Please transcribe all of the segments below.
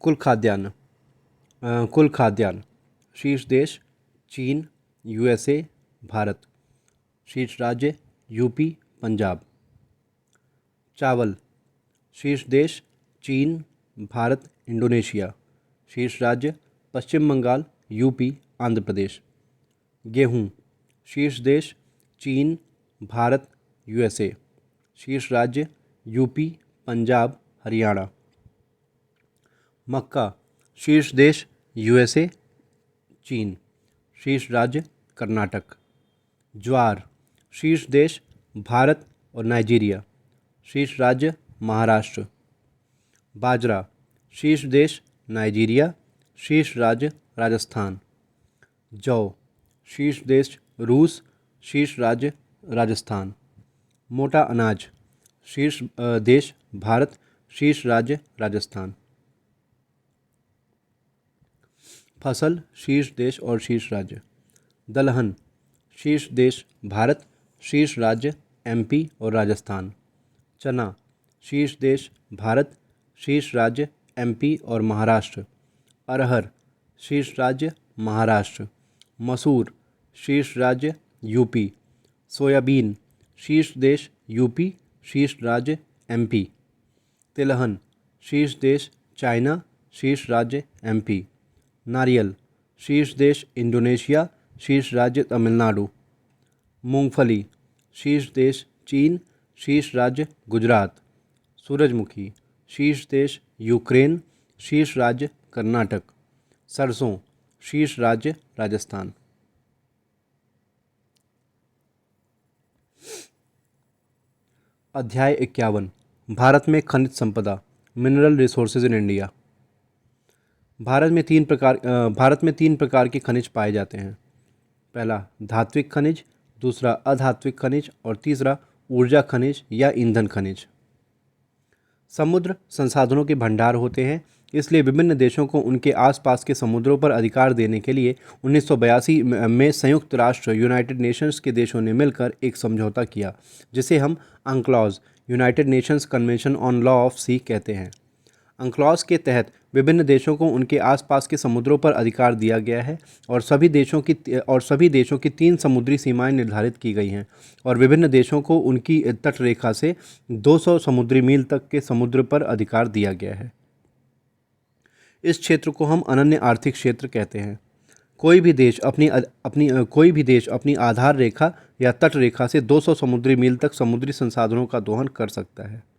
कुल खाद्यान्न। शीर्ष देश चीन, यूएसए, भारत। शीर्ष राज्य यूपी, पंजाब। चावल। शीर्ष देश चीन, भारत, इंडोनेशिया। शीर्ष राज्य पश्चिम बंगाल, यूपी, आंध्र प्रदेश। गेहूँ। शीर्ष देश चीन, भारत, यूएसए। शीर्ष राज्य यूपी, पंजाब, हरियाणा। मक्का। शीर्ष देश यूएसए, चीन। शीर्ष राज्य कर्नाटक। ज्वार। शीर्ष देश भारत और नाइजीरिया। शीर्ष राज्य महाराष्ट्र। बाजरा। शीर्ष देश नाइजीरिया। शीर्ष राज्य राजस्थान। जौ। शीर्ष देश रूस। शीर्ष राज्य राजस्थान। मोटा अनाज। शीर्ष देश भारत। शीर्ष राज्य राजस्थान। फसल। शीर्ष देश और शीर्ष राज्य। दलहन। शीर्ष देश भारत। शीर्ष राज्य एमपी और राजस्थान। चना। शीर्ष देश भारत। शीर्ष राज्य एमपी और महाराष्ट्र। अरहर। शीर्ष राज्य महाराष्ट्र। मसूर। शीर्ष राज्य यूपी। सोयाबीन। शीर्ष देश यूपी। शीर्ष राज्य एमपी। तिलहन। शीर्ष देश चाइना। शीर्ष राज्य एमपी। नारियल। शीर्ष देश इंडोनेशिया। शीर्ष राज्य तमिलनाडु। मूंगफली। शीर्ष देश चीन। शीर्ष राज्य गुजरात। सूरजमुखी। शीर्ष देश यूक्रेन। शीर्ष राज्य कर्नाटक। सरसों। शीर्ष राज्य राजस्थान। अध्याय 51। भारत में खनिज संपदा। Mineral resources in India. Bharat में तीन प्रकार के खनिज पाए जाते हैं। पहला धात्विक खनिज, दूसरा अधात्विक खनिज और तीसरा ऊर्जा खनिज या ईंधन खनिज। समुद्र संसाधनों के भंडार होते हैं, इसलिए विभिन्न देशों को उनके आसपास के समुद्रों पर अधिकार देने के लिए 1982 में संयुक्त राष्ट्र यूनाइटेड नेशंस के देशों ने मिलकर एक समझौता किया, जिसे हम UNCLOS united nations convention on law of sea कहते हैं। अंक्लॉज के तहत विभिन्न देशों को उनके आसपास के समुद्रों पर अधिकार दिया गया है और सभी देशों की 3 समुद्री सीमाएं निर्धारित की गई हैं और विभिन्न देशों को उनकी तटरेखा से 200 समुद्री मील तक के समुद्र पर अधिकार दिया गया है। इस क्षेत्र को हम अनन्य आर्थिक क्षेत्र कहते हैं। कोई भी देश अपनी आधार रेखा या तट रेखा से 200 समुद्री मील तक समुद्री संसाधनों का दोहन कर सकता है।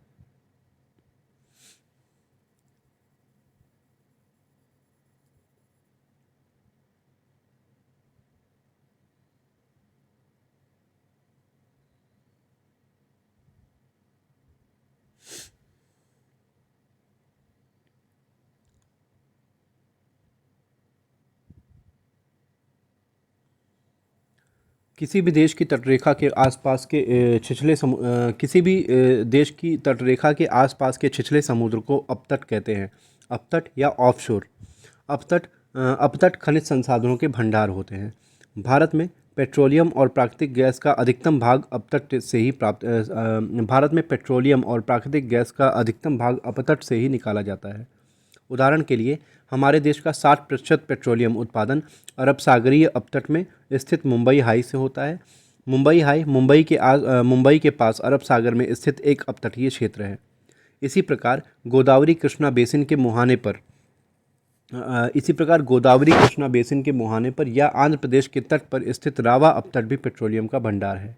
किसी भी देश की तटरेखा के आसपास के किसी भी देश की तटरेखा के आसपास के छिछले समुद्र को अपतट कहते हैं। अपतट या ऑफशोर। अपतट खनिज संसाधनों के भंडार होते हैं। भारत में पेट्रोलियम और प्राकृतिक गैस का अधिकतम भाग अपतट से ही निकाला जाता है। उदाहरण के लिए हमारे देश का 60% पेट्रोलियम उत्पादन अरब सागरीय अपतट में स्थित मुंबई हाई से होता है। मुंबई हाई मुंबई के पास अरब सागर में स्थित एक अपतटीय क्षेत्र है। इसी प्रकार गोदावरी कृष्णा बेसिन के मुहाने पर या आंध्र प्रदेश के तट पर स्थित रावा अपतट भी पेट्रोलियम का भंडार है।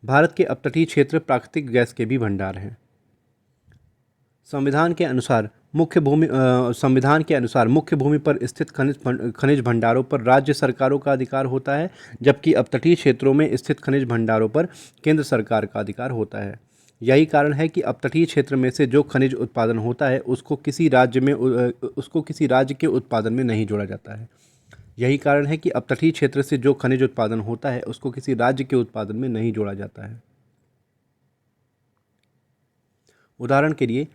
भारत के अपतटीय क्षेत्र प्राकृतिक गैस के भी भंडार हैं। संविधान के अनुसार मुख्य भूमि पर स्थित खनिज भंडारों पर राज्य सरकारों का अधिकार होता है, जबकि अपतटीय क्षेत्रों में स्थित खनिज भंडारों पर केंद्र सरकार का अधिकार होता है। यही कारण है कि अपतटीय क्षेत्र में से जो खनिज उत्पादन होता है उसको किसी राज्य के उत्पादन में नहीं जोड़ा जाता है। यही कारण है कि अपतटीय क्षेत्र से जो खनिज उत्पादन होता है उसको किसी राज्य के उत्पादन में नहीं जोड़ा जाता है। उदाहरण के लिए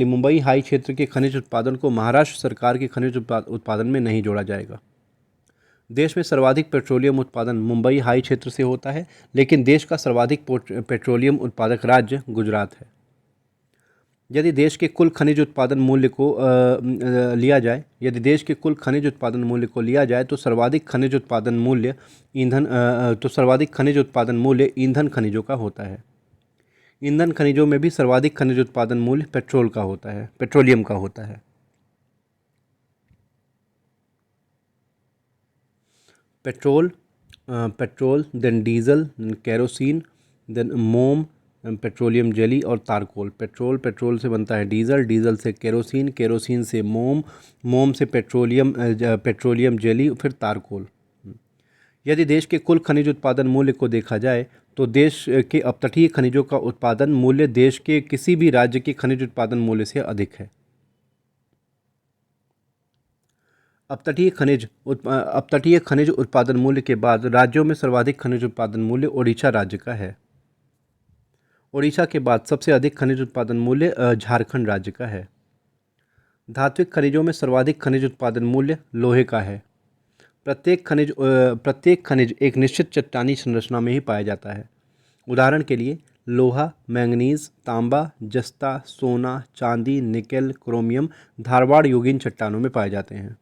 मुंबई हाई क्षेत्र के खनिज उत्पादन को महाराष्ट्र सरकार के खनिज उत्पादन में नहीं जोड़ा जाएगा। देश में सर्वाधिक पेट्रोलियम उत्पादन मुंबई हाई क्षेत्र से होता है, लेकिन देश का सर्वाधिक पेट्रोलियम उत्पादक राज्य गुजरात है। यदि देश के कुल खनिज उत्पादन मूल्य को लिया जाए, यदि देश के कुल खनिज उत्पादन मूल्य को लिया जाए तो सर्वाधिक खनिज उत्पादन मूल्य ईंधन खनिजों का होता है। ईंधन खनिजों में भी सर्वाधिक खनिज उत्पादन मूल्य पेट्रोलियम का होता है। Petrol, then diesel, then kerosene, then मोम, पेट्रोलियम जेली और तारकोल। पेट्रोल से बनता है डीजल, डीजल से केरोसिन, केरोसिन से मोम, मोम से पेट्रोलियम जेली, फिर तारकोल। यदि देश के कुल खनिज उत्पादन मूल्य को देखा जाए तो देश के अपतटीय खनिजों का उत्पादन मूल्य देश के किसी भी राज्य के खनिज उत्पादन मूल्य से अधिक है। अपतटीय खनिज उत्पादन मूल्य के बाद राज्यों में सर्वाधिक खनिज उत्पादन मूल्य ओडिशा राज्य का है। ओडिशा के बाद सबसे अधिक खनिज उत्पादन मूल्य झारखंड राज्य का है। धात्विक खनिजों में सर्वाधिक खनिज उत्पादन मूल्य लोहे का है। प्रत्येक खनिज एक निश्चित चट्टानी संरचना में ही पाया जाता है। उदाहरण के लिए लोहा, मैंगनीज, तांबा, जस्ता, सोना, चांदी, निकेल, क्रोमियम धारवाड़ योगीन चट्टानों में पाए जाते हैं।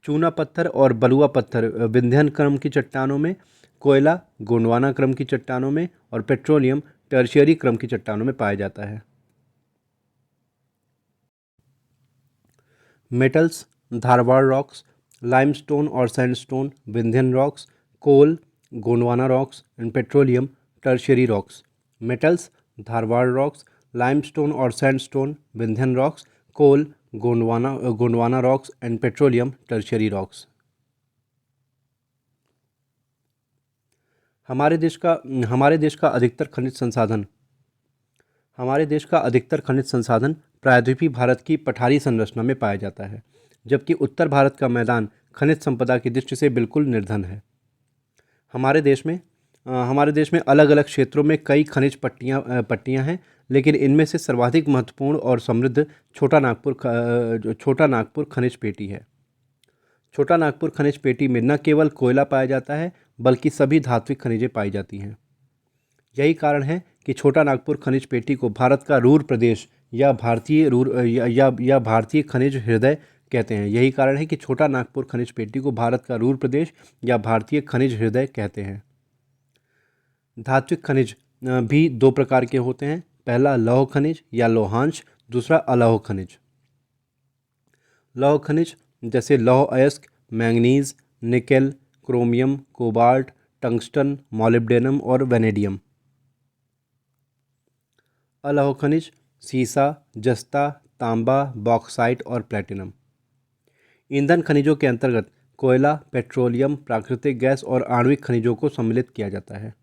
चूना पत्थर और बलुआ पत्थर विंध्यन क्रम की चट्टानों में, कोयला गोंडवाना क्रम की चट्टानों में और पेट्रोलियम टर्शियरी क्रम की चट्टानों में पाया जाता है। मेटल्स, धारवाड़ रॉक्स, लाइमस्टोन और sandstone Vindhyan rocks, coal Gondwana rocks and petroleum tertiary rocks. Metals, Dharwad rocks, limestone और sandstone Vindhyan rocks, coal Gondwana rocks and petroleum tertiary rocks. हमारे देश का हमारे देश का अधिकतर खनिज संसाधन हमारे देश का अधिकतर खनिज संसाधन प्रायद्वीपीय भारत की पठारी संरचना में पाया जाता है, जबकि उत्तर भारत का मैदान खनिज संपदा की दृष्टि से बिल्कुल निर्धन है। हमारे देश में अलग अलग क्षेत्रों में कई खनिज पट्टियाँ हैं, लेकिन इनमें से सर्वाधिक महत्वपूर्ण और समृद्ध छोटा नागपुर खनिज पेटी है। छोटा नागपुर खनिज पेटी में न केवल कोयला पाया जाता है बल्कि सभी धात्विक खनिजें पाई जाती हैं। यही कारण है कि छोटा नागपुर खनिज पेटी को भारत का रूर प्रदेश या भारतीय रूर या भारतीय खनिज हृदय कहते हैं। यही कारण है कि छोटा नागपुर खनिज पेटी को भारत का रूर प्रदेश या भारतीय खनिज हृदय कहते हैं। धात्विक खनिज भी दो प्रकार के होते हैं। पहला लौह खनिज या लोहांश, दूसरा अलौह खनिज। लौह खनिज जैसे लौह अयस्क, manganese, nickel, chromium, cobalt, tungsten, molybdenum और वेनेडियम। अलौह खनिज सीसा, जस्ता, तांबा, बॉक्साइट और प्लेटिनम। ईंधन खनिजों के अंतर्गत कोयला, पेट्रोलियम, प्राकृतिक गैस और आणविक खनिजों को सम्मिलित किया जाता है।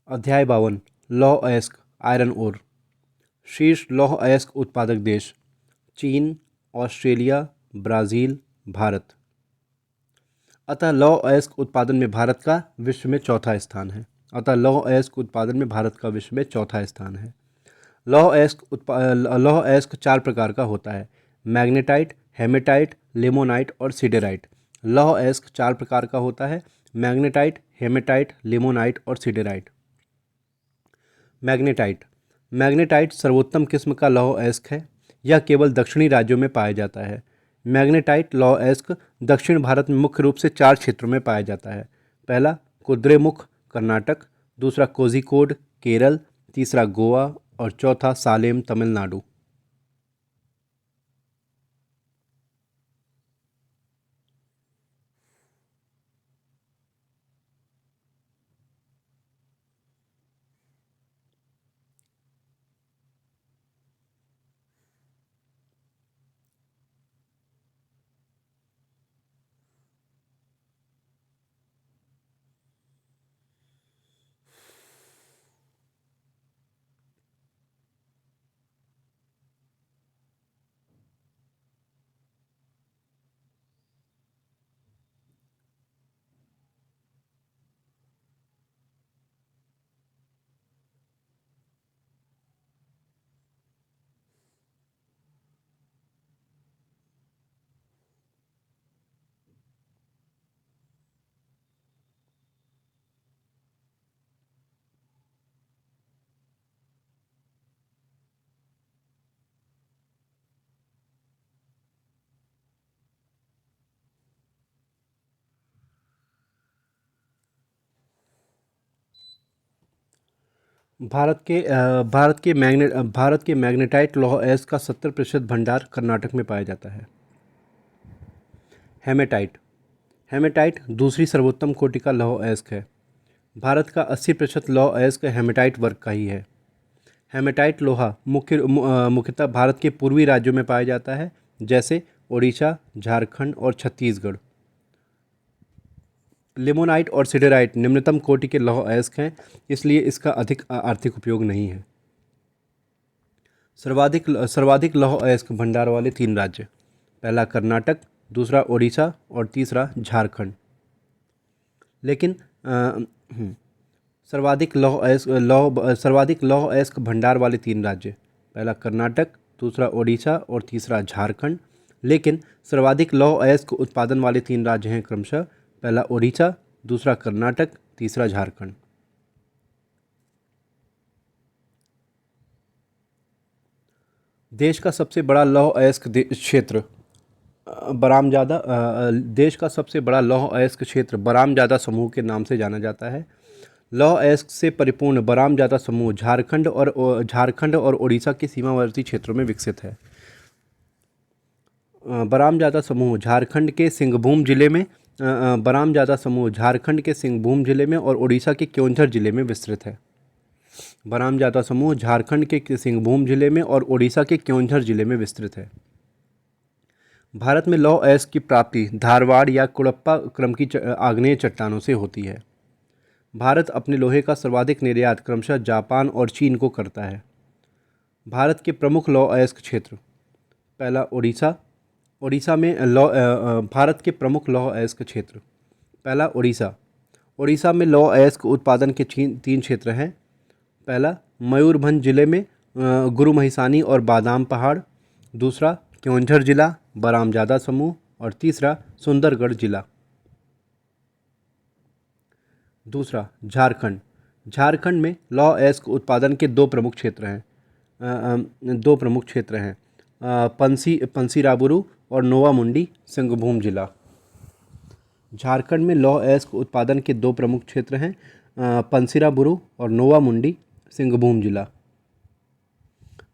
अध्याय 52 लौह अयस्क आयरन ओर। शीर्ष लौह अयस्क उत्पादक देश चीन, ऑस्ट्रेलिया, ब्राज़ील, भारत। अतः लौह अयस्क उत्पादन में भारत का विश्व में चौथा स्थान है। लौह अयस्क चार प्रकार का होता है: मैग्नेटाइट, हेमेटाइट, लिमोनाइट और सिडेराइट। लौह अयस्क चार प्रकार का होता है: मैग्नेटाइट, हेमेटाइट, लिमोनाइट और सिडेराइट। मैग्नेटाइट मैग्नेटाइट सर्वोत्तम किस्म का लौह अयस्क है। यह केवल दक्षिणी राज्यों में पाया जाता है। मैग्नेटाइट लौह अयस्क दक्षिण भारत में मुख्य रूप से चार क्षेत्रों में पाया जाता है। पहला कुद्रेमुख कर्नाटक, दूसरा कोझिकोड केरल, तीसरा गोवा और चौथा सालेम तमिलनाडु। भारत के मैग्नेटाइट लौह अयस्क का 70% भंडार कर्नाटक में पाया जाता है। हेमेटाइट हेमेटाइट दूसरी सर्वोत्तम कोटि का लौह अयस्क है। भारत का 80% लौह अयस्क हेमेटाइट वर्ग का ही है। हेमेटाइट लोहा मुख्यतः भारत के पूर्वी राज्यों में पाया जाता है, जैसे ओडिशा, झारखंड और छत्तीसगढ़। लिमोनाइट और सिडेराइट निम्नतम कोटि के लौह अयस्क हैं, इसलिए इसका अधिक आर्थिक उपयोग नहीं है। सर्वाधिक लौह अयस्क भंडार वाले तीन राज्य: पहला कर्नाटक, दूसरा ओडिशा और तीसरा झारखंड। लेकिन सर्वाधिक लौह अयस्क भंडार वाले तीन राज्य: पहला कर्नाटक, दूसरा ओडिशा और तीसरा झारखंड। लेकिन सर्वाधिक लौह अयस्क उत्पादन वाले तीन राज्य हैं क्रमशः: पहला ओडिशा, दूसरा कर्नाटक, तीसरा झारखंड। देश का सबसे बड़ा लौह अयस्क क्षेत्र देश का सबसे बड़ा लौह अयस्क क्षेत्र बरामजादा समूह के नाम से जाना जाता है। लौह अयस्क से परिपूर्ण बरामजादा समूह झारखंड और ओडिशा के सीमावर्ती क्षेत्रों में विकसित है। बरामजादा समूह झारखंड के सिंहभूम जिले में बरामजादा समूह झारखंड के सिंहभूम जिले में और ओडिशा के क्योंझर जिले में विस्तृत है। बरामजादा समूह झारखंड के सिंहभूम जिले में और ओडिशा के क्योंझर जिले में विस्तृत है। भारत में लौह अयस्क की प्राप्ति धारवाड़ या कुड़प्पा क्रम की आग्नेय चट्टानों से होती है। भारत अपने लोहे का सर्वाधिक निर्यात क्रमशः जापान और चीन को करता है। भारत के प्रमुख लौह अयस्क क्षेत्र: पहला ओडिशा। भारत के प्रमुख लौह अयस्क क्षेत्र: पहला ओडिशा। ओडिशा में लौह अयस्क उत्पादन के तीन क्षेत्र हैं। पहला मयूरभंज जिले में गुरु महिसानी और बादाम पहाड़। दूसरा क्योंझर जिला, बरामजादा समूह। और तीसरा सुंदरगढ़ जिला। दूसरा झारखंड। झारखंड में लौह अयस्क उत्पादन के दो प्रमुख क्षेत्र हैं: पंसीराबुरु और नोवामुंडी, सिंहभूम जिला। झारखंड में लौह अयस्क उत्पादन के दो प्रमुख क्षेत्र हैं: पंसीराबुरु और नोवामुंडी, सिंहभूम जिला।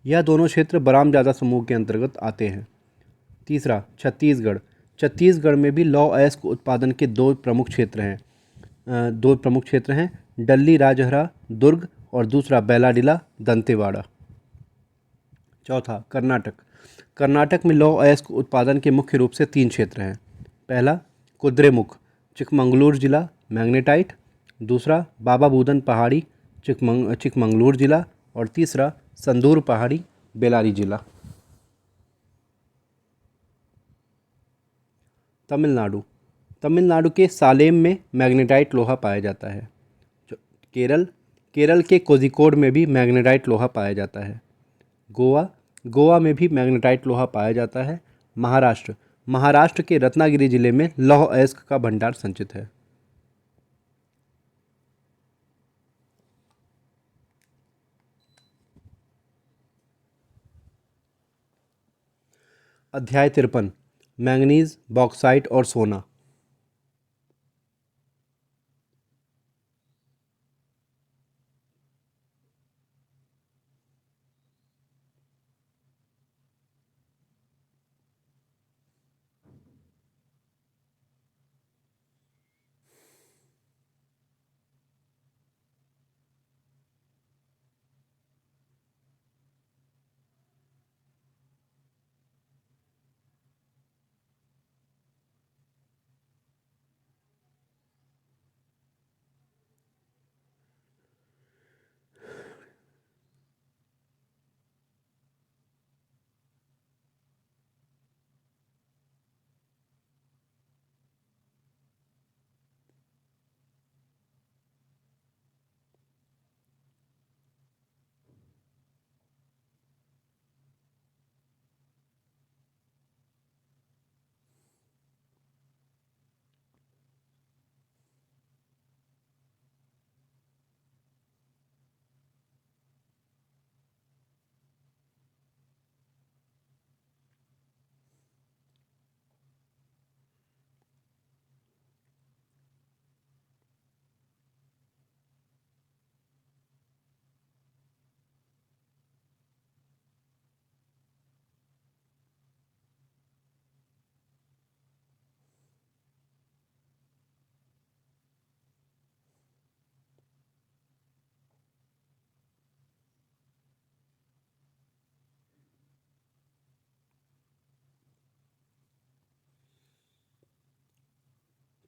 यह दोनों क्षेत्र बरामजादा समूह के अंतर्गत आते हैं। तीसरा छत्तीसगढ़। छत्तीसगढ़ में भी लौह अयस्क उत्पादन के दो प्रमुख क्षेत्र हैं: डल्ली राजहरा, दुर्ग और दूसरा बैलाडिला, दंतेवाड़ा। चौथा कर्नाटक। कर्नाटक में लौह अयस्क उत्पादन के मुख्य रूप से तीन क्षेत्र हैं: पहला कुद्रेमुख, चिकमंगलूर जिला, मैग्नेटाइट। दूसरा बाबा बूदन पहाड़ी, चिकमंगलूर जिला। और तीसरा संदूर पहाड़ी, बेलारी जिला। तमिलनाडु। तमिलनाडु के सालेम में मैग्नेटाइट लोहा पाया जाता है। केरल के कोझिकोड में भी मैग्नेटाइट लोहा पाया जाता है। गोवा में भी मैग्नेटाइट लोहा पाया जाता है। महाराष्ट्र के रत्नागिरी जिले में लौह अयस्क का भंडार संचित है। अध्याय 53: मैंगनीज, बॉक्साइट और सोना।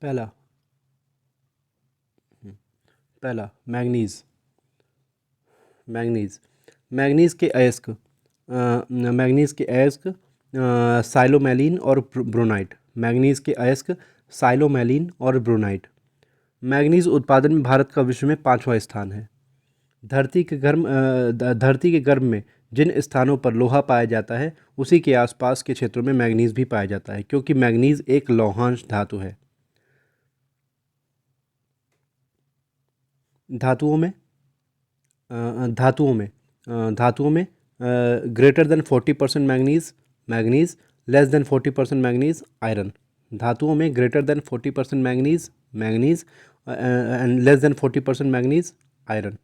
पहला पहला मैग्नीज। मैग्नीज मैग्नीज के अयस्क साइलोमेलिन और ब्रोनाइट। मैग्नीज के अयस्क साइलोमेलिन और ब्रोनाइट। मैग्नीज उत्पादन में भारत का विश्व में 5वां स्थान है। धरती के गर्भ में जिन स्थानों पर लोहा पाया जाता है उसी के आसपास के क्षेत्रों में मैग्नीज भी पाया जाता है, क्योंकि मैग्नीज एक लौहांश धातु है। धातुओं में greater than 40% manganese, less than 40% manganese, iron. धातुओं में greater than 40% manganese and less than 40% manganese, iron.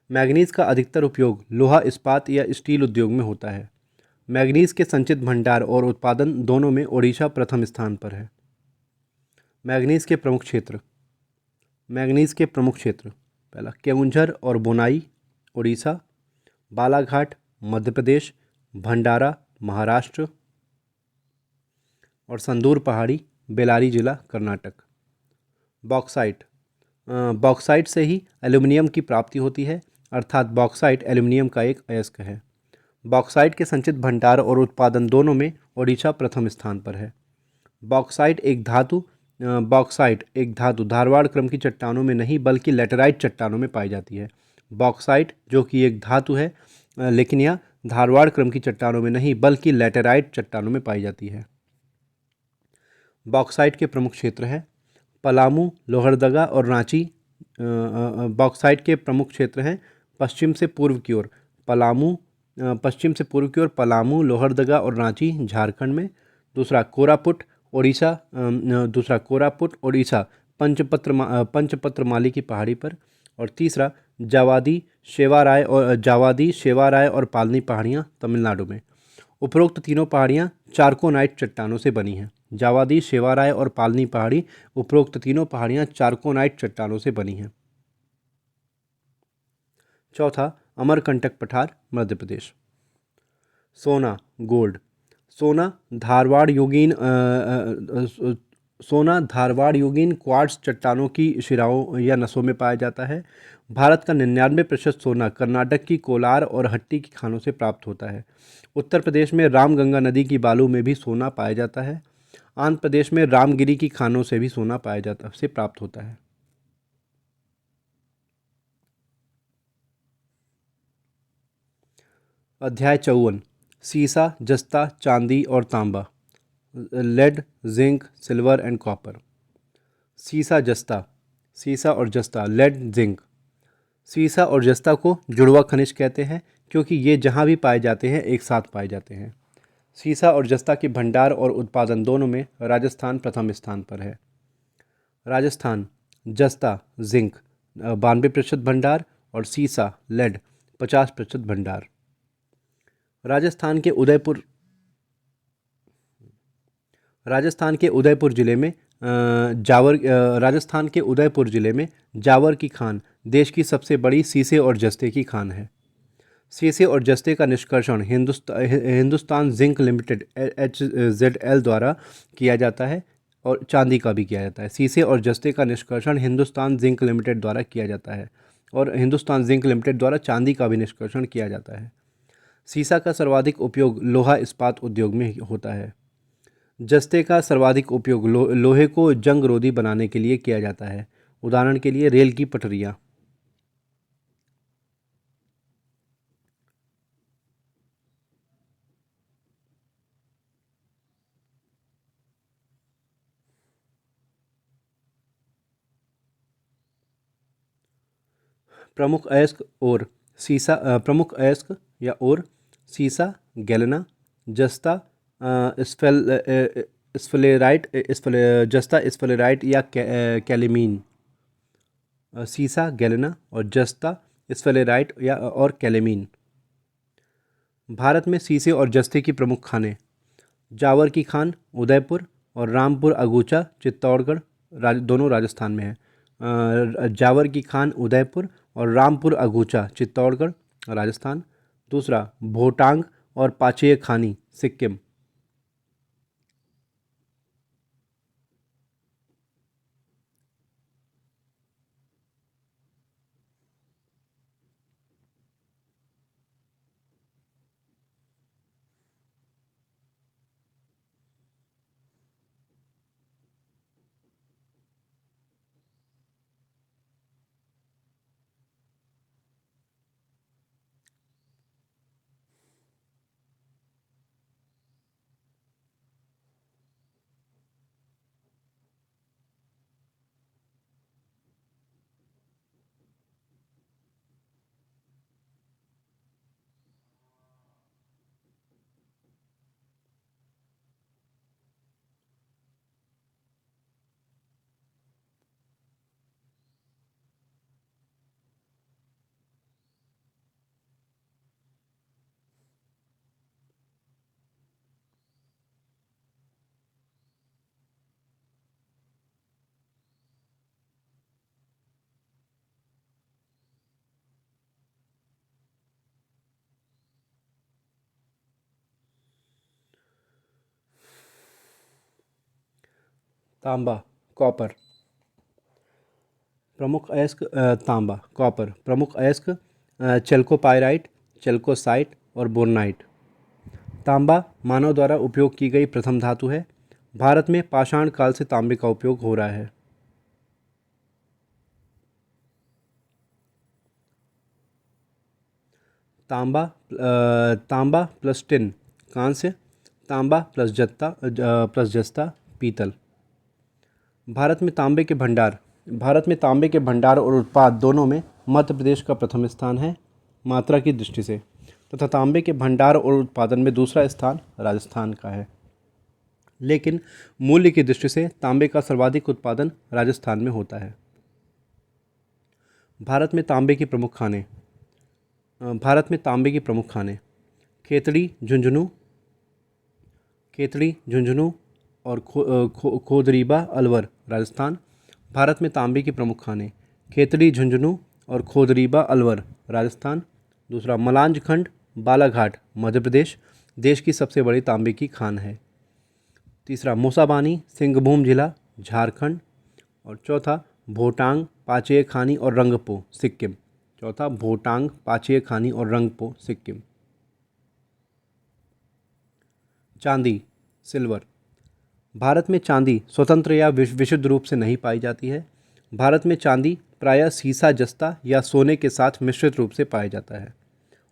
Manganese का अधिकतर उपयोग लोहा इस्पात या स्टील उद्योग में होता है। मैग्नीज के संचित भंडार और उत्पादन दोनों में ओडिशा प्रथम स्थान पर है। मैग्नीज के प्रमुख क्षेत्र पहला केवुंझर और बोनाई उड़ीसा, बालाघाट मध्य प्रदेश, भंडारा महाराष्ट्र और संदूर पहाड़ी बेलारी जिला कर्नाटक। बॉक्साइट से ही एल्युमिनियम की प्राप्ति होती है, अर्थात बॉक्साइट एल्युमिनियम का एक अयस्क है। बॉक्साइट के संचित भंडार और उत्पादन दोनों में ओडिशा प्रथम स्थान पर है। बॉक्साइट एक धातु धारवाड़ क्रम की चट्टानों में नहीं बल्कि लेटेराइट चट्टानों में पाई जाती है। बॉक्साइट जो कि एक धातु है, लेकिन यह धारवाड़ क्रम की चट्टानों में नहीं बल्कि लेटेराइट चट्टानों में पाई जाती है। बॉक्साइट के प्रमुख क्षेत्र हैं पलामू, लोहरदगा और रांची। बॉक्साइट के प्रमुख क्षेत्र हैं पश्चिम से पूर्व की ओर पलामू, लोहरदगा और रांची झारखंड में। दूसरा कोरापुट ओडिशा पंचपत्र माली की पहाड़ी पर। और तीसरा जावादी, शेवाराय और पालनी पहाड़ियाँ तमिलनाडु में। उपरोक्त तीनों पहाड़ियाँ चारकोनाइट चट्टानों से बनी हैं। जावादी, शेवाराय और पालनी पहाड़ी उपरोक्त तीनों पहाड़ियाँ चारकोनाइट चट्टानों से बनी हैं। चौथा अमरकंटक पठार मध्य प्रदेश। सोना गोल्ड। सोना धारवाड़ योगीन क्वार्ट्ज चट्टानों की शिराओं या नसों में पाया जाता है। भारत का 99% सोना कर्नाटक की कोलार और हट्टी की खानों से प्राप्त होता है। उत्तर प्रदेश में रामगंगा नदी की बालू में भी सोना पाया जाता है। आंध्र प्रदेश में रामगिरी की खानों से भी सोना प्राप्त होता है। अध्याय 54 सीसा, जस्ता, चांदी और तांबा। Lead, zinc, silver and copper. सीसा और जस्ता, लेड, जिंक। सीसा और जस्ता को जुड़वा खनिज कहते हैं क्योंकि ये जहाँ भी पाए जाते हैं एक साथ पाए जाते हैं। सीसा और जस्ता के भंडार और उत्पादन दोनों में राजस्थान प्रथम स्थान पर है। राजस्थान जस्ता, जिंक 92% भंडार और सीसा, लेड 50% भंडार। राजस्थान के उदयपुर जिले में जावर की खान देश की सबसे बड़ी सीसे और जस्ते की खान है। सीसे और जस्ते का निष्कर्षण हिंदुस्तान जिंक लिमिटेड HZL द्वारा किया जाता है और चांदी का भी किया जाता है। सीसे और जस्ते का निष्कर्षण हिंदुस्तान जिंक लिमिटेड द्वारा किया जाता है और हिंदुस्तान जिंक लिमिटेड द्वारा चांदी का भी निष्कर्षण किया जाता है। सीसा का सर्वाधिक उपयोग लोहा इस्पात उद्योग में होता है। जस्ते का सर्वाधिक उपयोग लोहे को जंग रोधी बनाने के लिए किया जाता है, उदाहरण के लिए रेल की पटरियाँ। प्रमुख अयस्क या और सीसा, गैलेना, जस्ता स्फलेराइट या कैलेमीन। सीसा, गैलेना और जस्ता स्फलेराइट या और कैलेमीन। भारत में सीसे और जस्ते की प्रमुख खानें जावर की खान उदयपुर और रामपुर अगूचा चित्तौड़गढ़ दोनों राजस्थान में है। जावर की खान उदयपुर और रामपुर अगूचा चित्तौड़गढ़ राजस्थान। दूसरा भोटांग और पाचेय खानी सिक्किम। तांबा, कॉपर। प्रमुख अयस्क तांबा, कॉपर। प्रमुख अयस्क चेल्कोपायराइट, चेल्कोसाइट और बोर्नाइट। तांबा मानव द्वारा उपयोग की गई प्रथम धातु है। भारत में पाषाण काल से तांबे का उपयोग हो रहा है। तांबा प्लस टिन, कांस्य। तांबा प्लस जस्ता, पीतल। भारत में तांबे के भंडार और उत्पाद दोनों में मध्य प्रदेश का प्रथम स्थान है मात्रा की दृष्टि से, तथा तांबे के भंडार और उत्पादन में दूसरा स्थान राजस्थान का है। लेकिन मूल्य की दृष्टि से तांबे का सर्वाधिक उत्पादन राजस्थान में होता है। भारत में तांबे की प्रमुख खानें। भारत में तांबे की प्रमुख खानें खेतड़ी, झुंझुनू और खोदरीबा अलवर, राजस्थान। भारत में तांबे की प्रमुख खानें खेतड़ी, झुंझुनू और खोदरीबा अलवर, राजस्थान। दूसरा, मलांज खंड, बालाघाट, मध्य प्रदेश, देश की सबसे बड़ी तांबे की खान है। तीसरा, मूसाबानी, सिंहभूम जिला, झारखंड। और चौथा, भोटांग, पाचेय खानी और रंगपो, सिक्किम। चौथा, भोटांग, पाचेय खानी और रंगपो, सिक्किम। चांदी, सिल्वर। भारत में चांदी स्वतंत्र या विशुद्ध रूप से नहीं पाई जाती है। भारत में चांदी प्रायः सीसा, जस्ता या सोने के साथ मिश्रित रूप से पाया जाता है।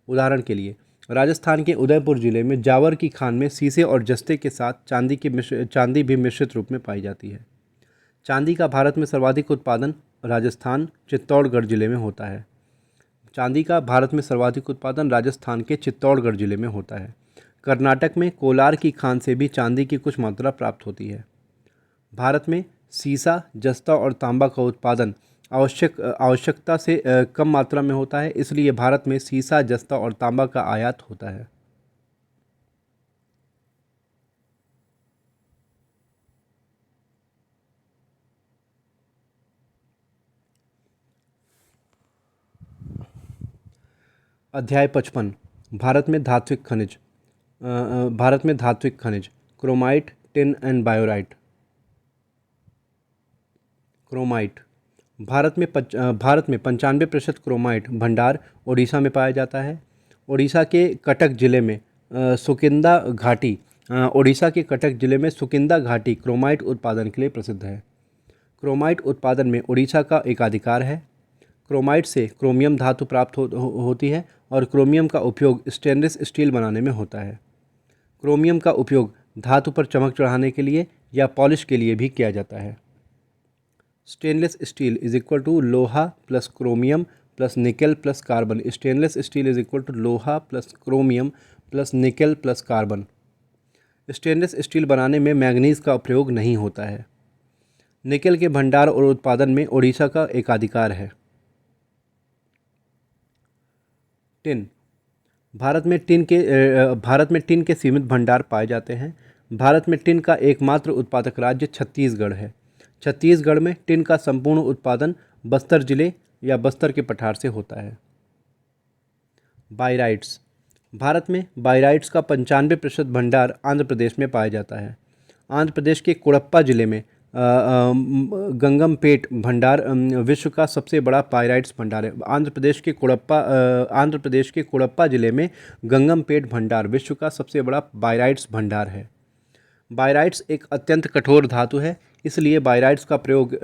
उदाहरण के लिए, राजस्थान के उदयपुर जिले में जावर की खान में सीसे और जस्ते के साथ चांदी भी मिश्रित रूप में पाई जाती है। चांदी का भारत में सर्वाधिक उत्पादन राजस्थान, चित्तौड़गढ़ जिले में होता है। चांदी का भारत में सर्वाधिक उत्पादन राजस्थान के चित्तौड़गढ़ जिले में होता है। कर्नाटक में कोलार की खान से भी चांदी की कुछ मात्रा प्राप्त होती है। भारत में सीसा, जस्ता और तांबा का उत्पादन आवश्यकता से कम मात्रा में होता है, इसलिए भारत में सीसा, जस्ता और तांबा का आयात होता है। अध्याय 55, भारत में धात्विक खनिज। भारत में धात्विक खनिज क्रोमाइट, टिन एंड बायोराइट। क्रोमाइट। भारत में 95% क्रोमाइट भंडार ओडिशा में पाया जाता है। ओडिशा के कटक जिले में सुकिंदा घाटी ओडिशा के कटक जिले में सुकिंदा घाटी क्रोमाइट उत्पादन के लिए प्रसिद्ध है। क्रोमाइट उत्पादन में ओडिशा का एकाधिकार है। क्रोमाइट से क्रोमियम धातु प्राप्त होती है और क्रोमियम का उपयोग स्टेनलेस स्टील बनाने में होता है। क्रोमियम का उपयोग धातु पर चमक चढ़ाने के लिए या पॉलिश के लिए भी किया जाता है। Stainless steel is equal to लोहा plus chromium plus nickel plus carbon. Stainless steel is equal to लोहा plus chromium plus nickel plus carbon. Stainless steel बनाने में मैंगनीज का प्रयोग नहीं होता है। निकेल के भंडार और उत्पादन में ओडिशा का एकाधिकार है। टिन। भारत में टिन के सीमित भंडार पाए जाते हैं। भारत में टिन का एकमात्र उत्पादक राज्य छत्तीसगढ़ है। छत्तीसगढ़ में टिन का संपूर्ण उत्पादन बस्तर जिले या बस्तर के पठार से होता है। बायराइट्स। भारत में बायराइट्स का 95% भंडार आंध्र प्रदेश में पाया जाता है। आंध्र प्रदेश के कुड़प्पा जिले में गंगमपेट भंडार विश्व का सबसे बड़ा पायराइट्स भंडार है। आंध्र प्रदेश के कुड़प्पा जिले में गंगमपेट भंडार विश्व का सबसे बड़ा बायराइट्स भंडार है। बायराइट्स एक अत्यंत कठोर धातु है, इसलिए बायराइट्स का प्रयोग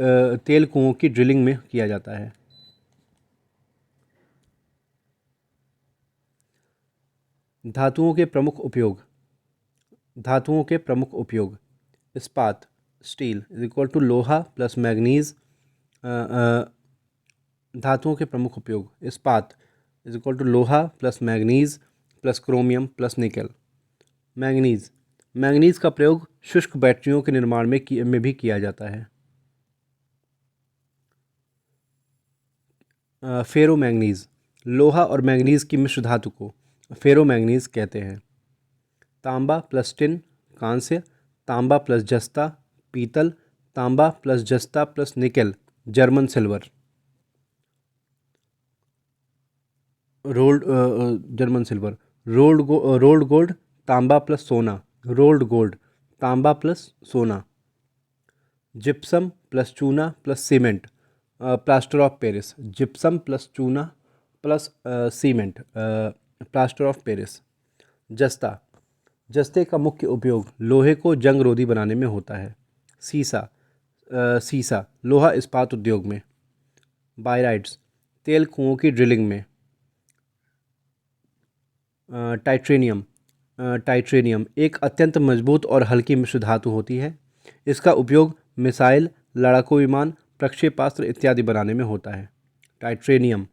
तेल कुओं की ड्रिलिंग में किया जाता है। धातुओं के प्रमुख उपयोग। इस्पात, स्टील इज इक्वल टू लोहा प्लस मैग्नीज। धातुओं के प्रमुख उपयोग। इस्पात इज इक्वल टू लोहा plus manganese plus chromium plus nickel. Manganese का प्रयोग शुष्क बैटरियों के निर्माण में भी किया जाता है। फेरोमैंगनीज। लोहा और मैंगनीज की मिश्र धातु को फेरोमैंगनीज कहते हैं। तांबा प्लस टिन, कांस्य। तांबा प्लस जस्ता, पीतल। तांबा प्लस जस्ता plus nickel, German silver. Rolled gold, तांबा प्लस सोना। रोल्ड गोल्ड, तांबा प्लस सोना। जिप्सम प्लस चूना plus cement, plaster of Paris. Gypsum plus चूना plus cement, plaster of Paris. जस्ता, जस्ते का मुख्य उपयोग लोहे को जंगरोधी बनाने में होता है। सीसा, सीसा लोहा इस्पात उद्योग में। बायराइड्स, तेल कुओं की ड्रिलिंग में। टाइट्रेनियम, टाइट्रेनियम एक अत्यंत मजबूत और हल्की मिश्र धातु होती है। इसका उपयोग मिसाइल, लड़ाकू विमान, प्रक्षेपास्त्र इत्यादि बनाने में होता है। टाइट्रेनियम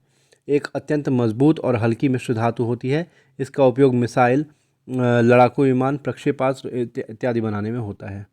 एक अत्यंत मजबूत और हल्की मिश्र धातु होती है। इसका उपयोग मिसाइल, लड़ाकू विमान, प्रक्षेपास्त्र इत्यादि बनाने में होता है।